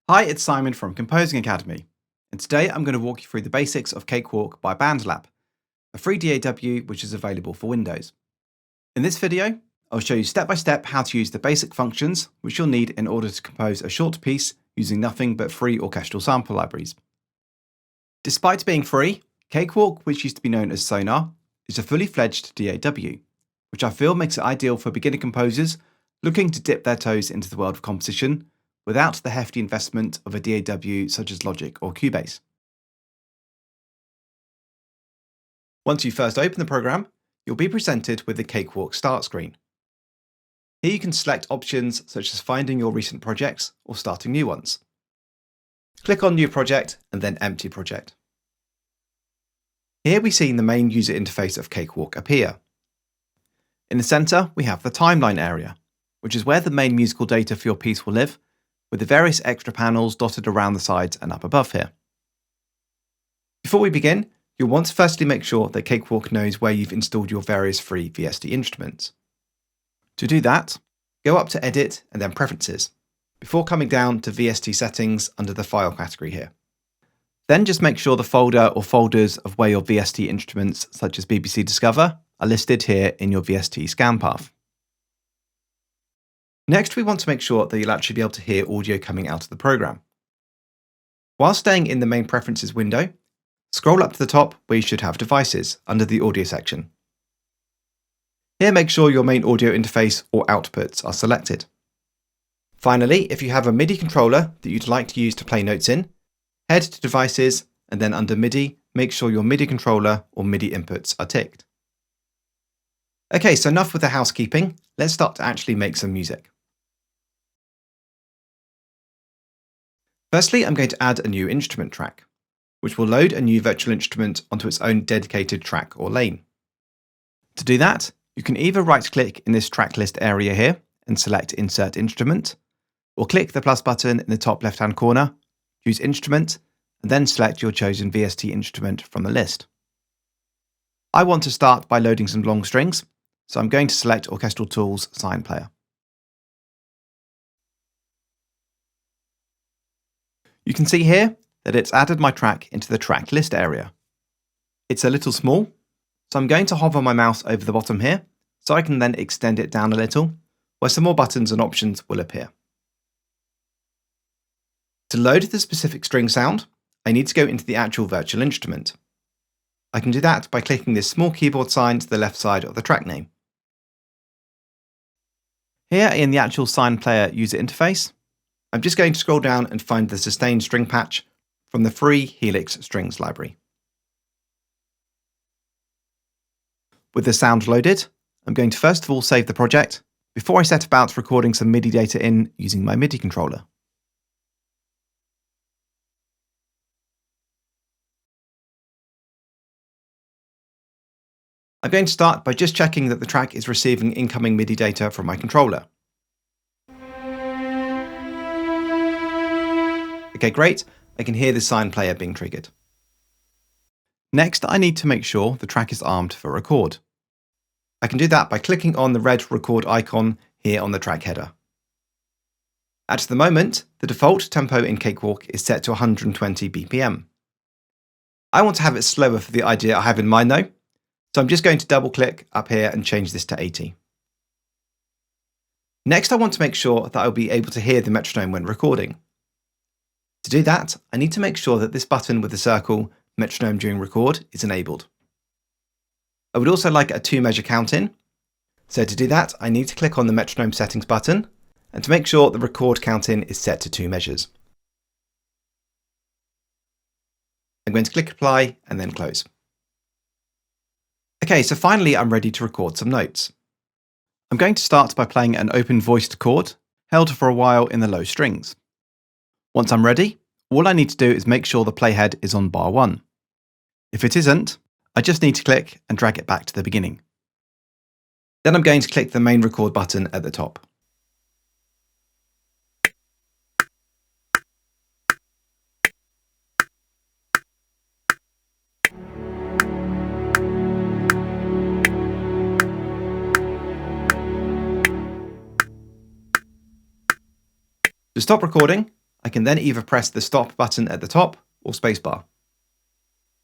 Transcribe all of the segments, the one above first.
Hi, it's Simon from Composing Academy, and today I'm going to walk you through the basics of Cakewalk by Bandlab, a free DAW which is available for Windows. In this video, I'll show you step by step how to use the basic functions which you'll need in order to compose a short piece using nothing but free orchestral sample libraries. Despite being free, Cakewalk, which used to be known as Sonar, is a fully fledged DAW, which I feel makes it ideal for beginner composers looking to dip their toes into the world of composition without the hefty investment of a DAW such as Logic or Cubase. Once you first open the program, you'll be presented with the Cakewalk start screen. Here you can select options such as finding your recent projects or starting new ones. Click on New Project and then Empty Project. Here we see the main user interface of Cakewalk appear. In the centre, we have the timeline area, which is where the main musical data for your piece will live, with the various extra panels dotted around the sides and up above here. Before we begin, you'll want to firstly make sure that Cakewalk knows where you've installed your various free VST instruments. To do that, go up to Edit and then Preferences, before coming down to VST Settings under the File category here. Then just make sure the folder or folders of where your VST instruments such as BBC Discover are listed here in your VST scan path. Next, we want to make sure that you'll actually be able to hear audio coming out of the program. While staying in the main preferences window, scroll up to the top where you should have devices under the audio section. Here, make sure your main audio interface or outputs are selected. Finally, if you have a Midi controller that you'd like to use to play notes in, head to devices and then under Midi, make sure your Midi controller or Midi inputs are ticked. Okay, so enough with the housekeeping. Let's start to actually make some music. Firstly, I'm going to add a new instrument track, which will load a new virtual instrument onto its own dedicated track or lane. To do that, you can either right-click in this track list area here and select Insert Instrument, or click the plus button in the top left-hand corner, choose Instrument, and then select your chosen VST instrument from the list. I want to start by loading some long strings, so I'm going to select Orchestral Tools Sine Player. You can see here that it's added my track into the track list area. It's a little small, so I'm going to hover my mouse over the bottom here, so I can then extend it down a little, where some more buttons and options will appear. To load the specific string sound, I need to go into the actual virtual instrument. I can do that by clicking this small keyboard sign to the left side of the track name. Here in the actual Sine Player user interface, I'm just going to scroll down and find the sustained string patch from the free Helix strings library. With the sound loaded, I'm going to first of all save the project before I set about recording some MIDI data in using my MIDI controller. I'm going to start by just checking that the track is receiving incoming MIDI data from my controller. Okay, great. I can hear the Sine Player being triggered. Next, I need to make sure the track is armed for record. I can do that by clicking on the red record icon here on the track header. At the moment, the default tempo in Cakewalk is set to 120 BPM. I want to have it slower for the idea I have in mind though, so I'm just going to double click up here and change this to 80. Next, I want to make sure that I'll be able to hear the metronome when recording. To do that, I need to make sure that this button with the circle, metronome during record, is enabled. I would also like a 2-measure count in, so to do that I need to click on the metronome settings button and to make sure the record count in is set to 2 measures. I'm going to click apply and then close. Okay, so finally I'm ready to record some notes. I'm going to start by playing an open voiced chord held for a while in the low strings. Once I'm ready, all I need to do is make sure the playhead is on bar 1. If it isn't, I just need to click and drag it back to the beginning. Then I'm going to click the main record button at the top. To stop recording, I can then either press the stop button at the top or spacebar.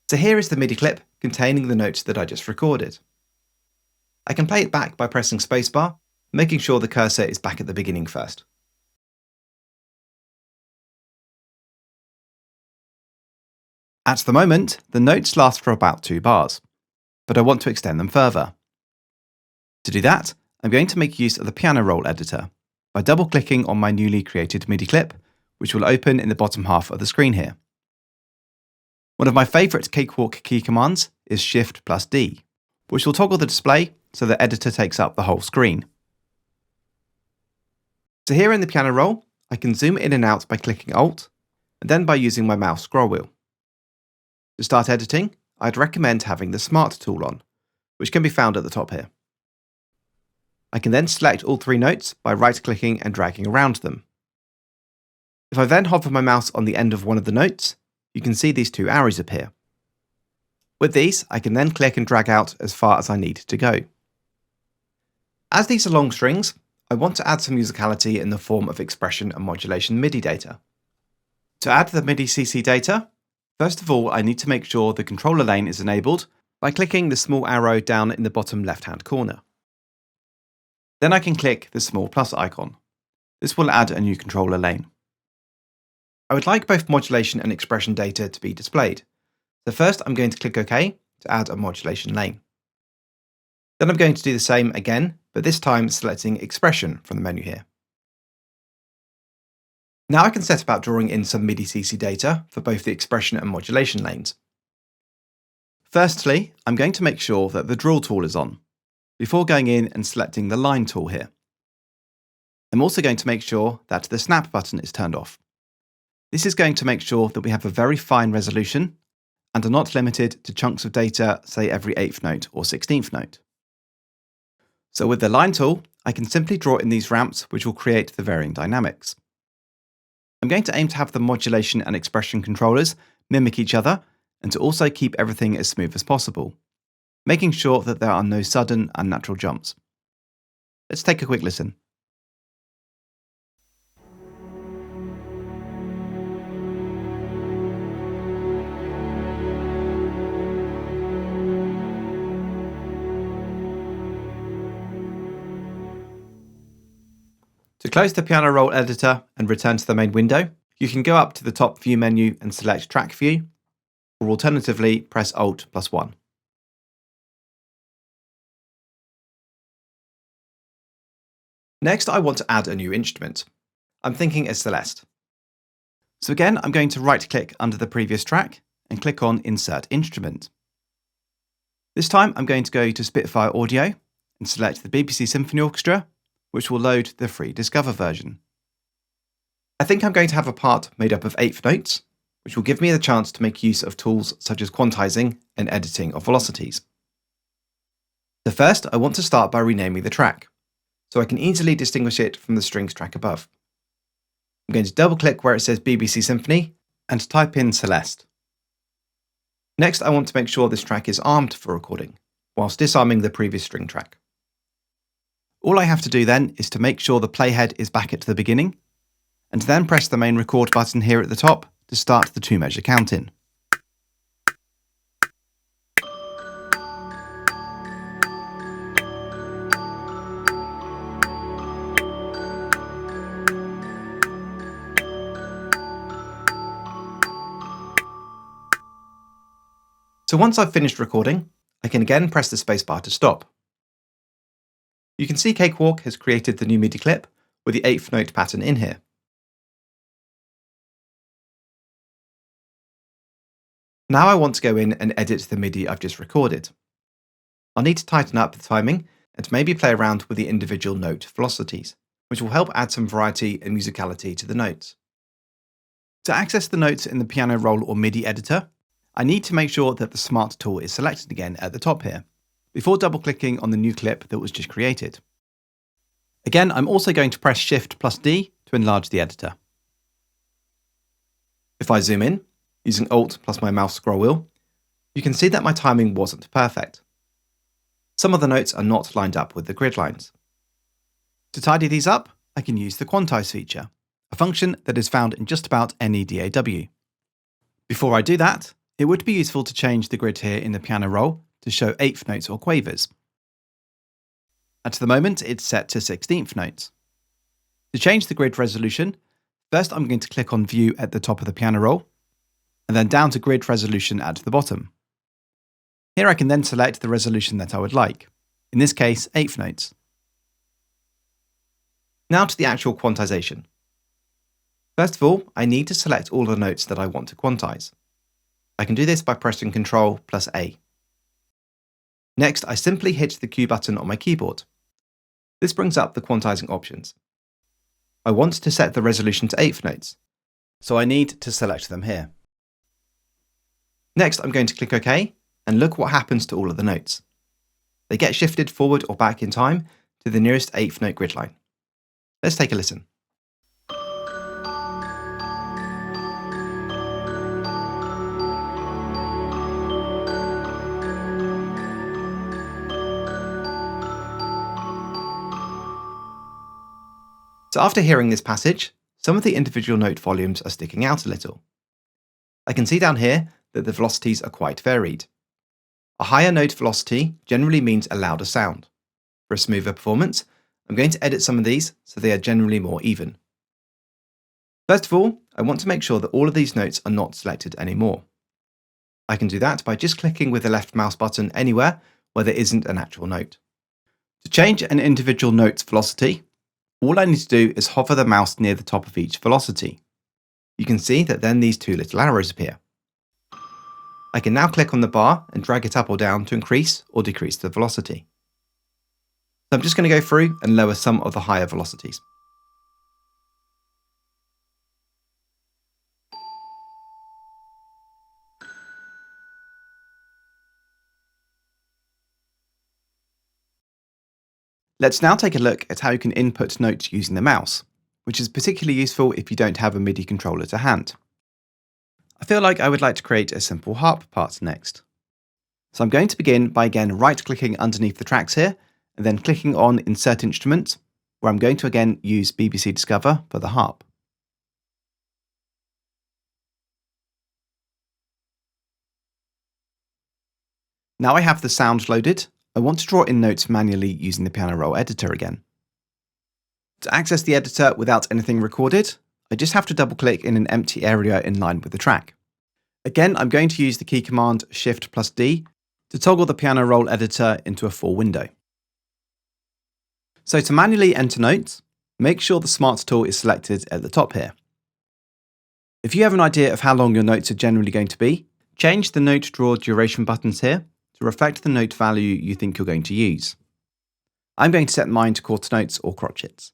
So here is the MIDI clip containing the notes that I just recorded. I can play it back by pressing spacebar, making sure the cursor is back at the beginning first. At the moment, the notes last for about 2 bars, but I want to extend them further. To do that, I'm going to make use of the piano roll editor by double-clicking on my newly created MIDI clip, which will open in the bottom half of the screen here. One of my favourite Cakewalk key commands is Shift+D, which will toggle the display so the editor takes up the whole screen. So here in the piano roll, I can zoom in and out by clicking Alt, and then by using my mouse scroll wheel. To start editing, I'd recommend having the Smart tool on, which can be found at the top here. I can then select all 3 notes by right-clicking and dragging around them. If I then hover my mouse on the end of one of the notes, you can see these 2 arrows appear. With these, I can then click and drag out as far as I need to go. As these are long strings, I want to add some musicality in the form of expression and modulation MIDI data. To add the MIDI CC data, first of all, I need to make sure the controller lane is enabled by clicking the small arrow down in the bottom left-hand corner. Then I can click the small plus icon. This will add a new controller lane. I would like both modulation and expression data to be displayed. So first I'm going to click OK to add a modulation lane. Then I'm going to do the same again, but this time selecting expression from the menu here. Now I can set about drawing in some MIDI CC data for both the expression and modulation lanes. Firstly, I'm going to make sure that the draw tool is on, before going in and selecting the line tool here. I'm also going to make sure that the snap button is turned off. This is going to make sure that we have a very fine resolution and are not limited to chunks of data, say every 8th note or 16th note. So with the line tool, I can simply draw in these ramps which will create the varying dynamics. I'm going to aim to have the modulation and expression controllers mimic each other and to also keep everything as smooth as possible, making sure that there are no sudden, unnatural jumps. Let's take a quick listen. To close the piano roll editor and return to the main window, you can go up to the top view menu and select Track View, or alternatively press Alt+1. Next, I want to add a new instrument. I'm thinking a Celeste. So again, I'm going to right-click under the previous track and click on Insert Instrument. This time I'm going to go to Spitfire Audio and select the BBC Symphony Orchestra, which will load the free Discover version. I think I'm going to have a part made up of 8th notes, which will give me the chance to make use of tools such as quantizing and editing of velocities. So first, I want to start by renaming the track, so I can easily distinguish it from the strings track above. I'm going to double-click where it says BBC Symphony and type in Celeste. Next, I want to make sure this track is armed for recording, whilst disarming the previous string track. All I have to do then is to make sure the playhead is back at the beginning, and then press the main record button here at the top to start the 2-measure count-in. So once I've finished recording, I can again press the spacebar to stop. You can see Cakewalk has created the new MIDI clip with the 8th note pattern in here. Now I want to go in and edit the MIDI I've just recorded. I'll need to tighten up the timing and maybe play around with the individual note velocities, which will help add some variety and musicality to the notes. To access the notes in the piano roll or MIDI editor, I need to make sure that the Smart tool is selected again at the top here, before double-clicking on the new clip that was just created. Again, I'm also going to press Shift+D to enlarge the editor. If I zoom in, using Alt plus my mouse scroll wheel, you can see that my timing wasn't perfect. Some of the notes are not lined up with the grid lines. To tidy these up, I can use the Quantize feature a function that is found in just about any DAW. Before I do that, it would be useful to change the grid here in the piano roll to show eighth notes or quavers. At the moment, it's set to 16th notes. To change the grid resolution, first I'm going to click on View at the top of the piano roll, and then down to Grid Resolution at the bottom. Here I can then select the resolution that I would like, in this case 8th notes. Now to the actual quantization. First of all, I need to select all the notes that I want to quantize. I can do this by pressing Ctrl+A. Next, I simply hit the Q button on my keyboard. This brings up the quantizing options. I want to set the resolution to 8th notes, so I need to select them here. Next, I'm going to click OK, and look what happens to all of the notes. They get shifted forward or back in time to the nearest 8th note grid line. Let's take a listen. So after hearing this passage, some of the individual note volumes are sticking out a little. I can see down here that the velocities are quite varied. A higher note velocity generally means a louder sound. For a smoother performance, I'm going to edit some of these so they are generally more even. First of all, I want to make sure that all of these notes are not selected anymore. I can do that by just clicking with the left mouse button anywhere where there isn't an actual note. To change an individual note's velocity, all I need to do is hover the mouse near the top of each velocity. You can see that then these two little arrows appear. I can now click on the bar and drag it up or down to increase or decrease the velocity. So I'm just going to go through and lower some of the higher velocities. Let's now take a look at how you can input notes using the mouse, which is particularly useful if you don't have a Midi controller to hand. I feel like I would like to create a simple harp part next. So I'm going to begin by again right-clicking underneath the tracks here, and then clicking on Insert Instrument, where I'm going to again use BBC Discover for the harp. Now I have the sound loaded, I want to draw in notes manually using the piano roll editor again. To access the editor without anything recorded, I just have to double-click in an empty area in line with the track. Again, I'm going to use the key command Shift+D to toggle the piano roll editor into a full window. So to manually enter notes, make sure the Smart tool is selected at the top here. If you have an idea of how long your notes are generally going to be, change the note draw duration buttons here to reflect the note value you think you're going to use. I'm going to set mine to quarter notes or crotchets.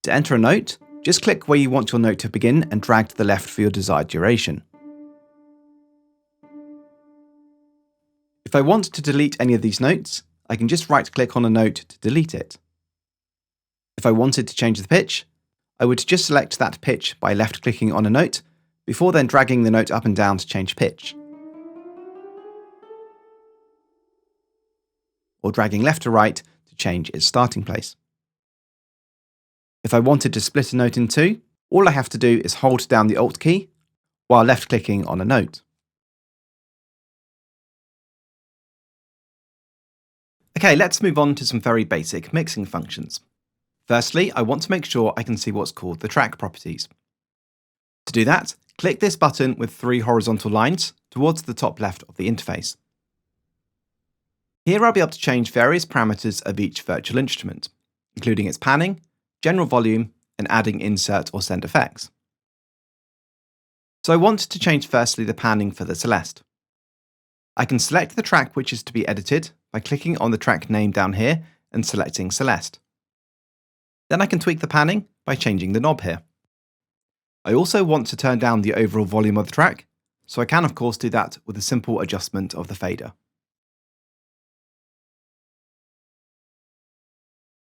To enter a note, just click where you want your note to begin and drag to the left for your desired duration. If I want to delete any of these notes, I can just right-click on a note to delete it. If I wanted to change the pitch, I would just select that pitch by left-clicking on a note, before then dragging the note up and down to change pitch. Or dragging left to right to change its starting place. If I wanted to split a note in two, all I have to do is hold down the Alt key while left-clicking on a note. Okay, let's move on to some very basic mixing functions. Firstly, I want to make sure I can see what's called the track properties. To do that, click this button with 3 horizontal lines towards the top left of the interface. Here I'll be able to change various parameters of each virtual instrument, including its panning, general volume, and adding insert or send effects. So I want to change firstly the panning for the Celeste. I can select the track which is to be edited by clicking on the track name down here and selecting Celeste. Then I can tweak the panning by changing the knob here. I also want to turn down the overall volume of the track, so I can of course do that with a simple adjustment of the fader.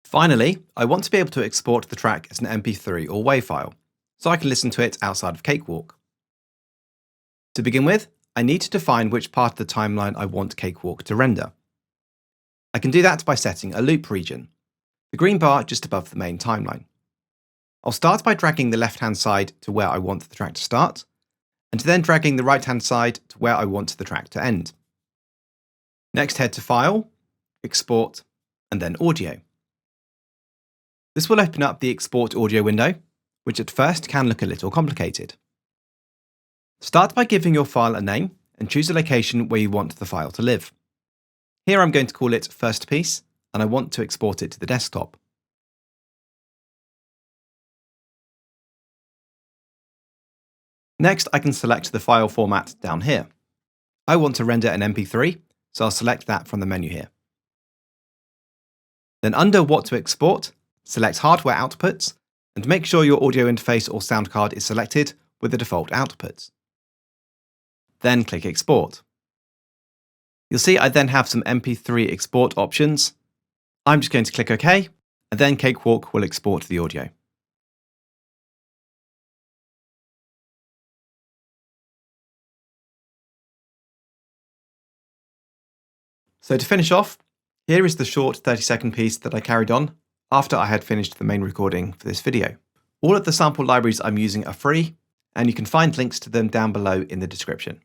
Finally, I want to be able to export the track as an MP3 or WAV file, so I can listen to it outside of Cakewalk. To begin with, I need to define which part of the timeline I want Cakewalk to render. I can do that by setting a loop region, the green bar just above the main timeline. I'll start by dragging the left-hand side to where I want the track to start, and then dragging the right-hand side to where I want the track to end. Next, head to File, Export, and then Audio. This will open up the Export Audio window, which at first can look a little complicated. Start by giving your file a name and choose a location where you want the file to live. Here I'm going to call it First Piece, and I want to export it to the desktop. Next, I can select the file format down here. I want to render an MP3, so I'll select that from the menu here. Then under What to Export, select Hardware Outputs, and make sure your audio interface or sound card is selected with the default outputs. Then click Export. You'll see I then have some MP3 export options. I'm just going to click OK, and then Cakewalk will export the audio. So to finish off, here is the short 30-second piece that I carried on after I had finished the main recording for this video. All of the sample libraries I'm using are free, and you can find links to them down below in the description.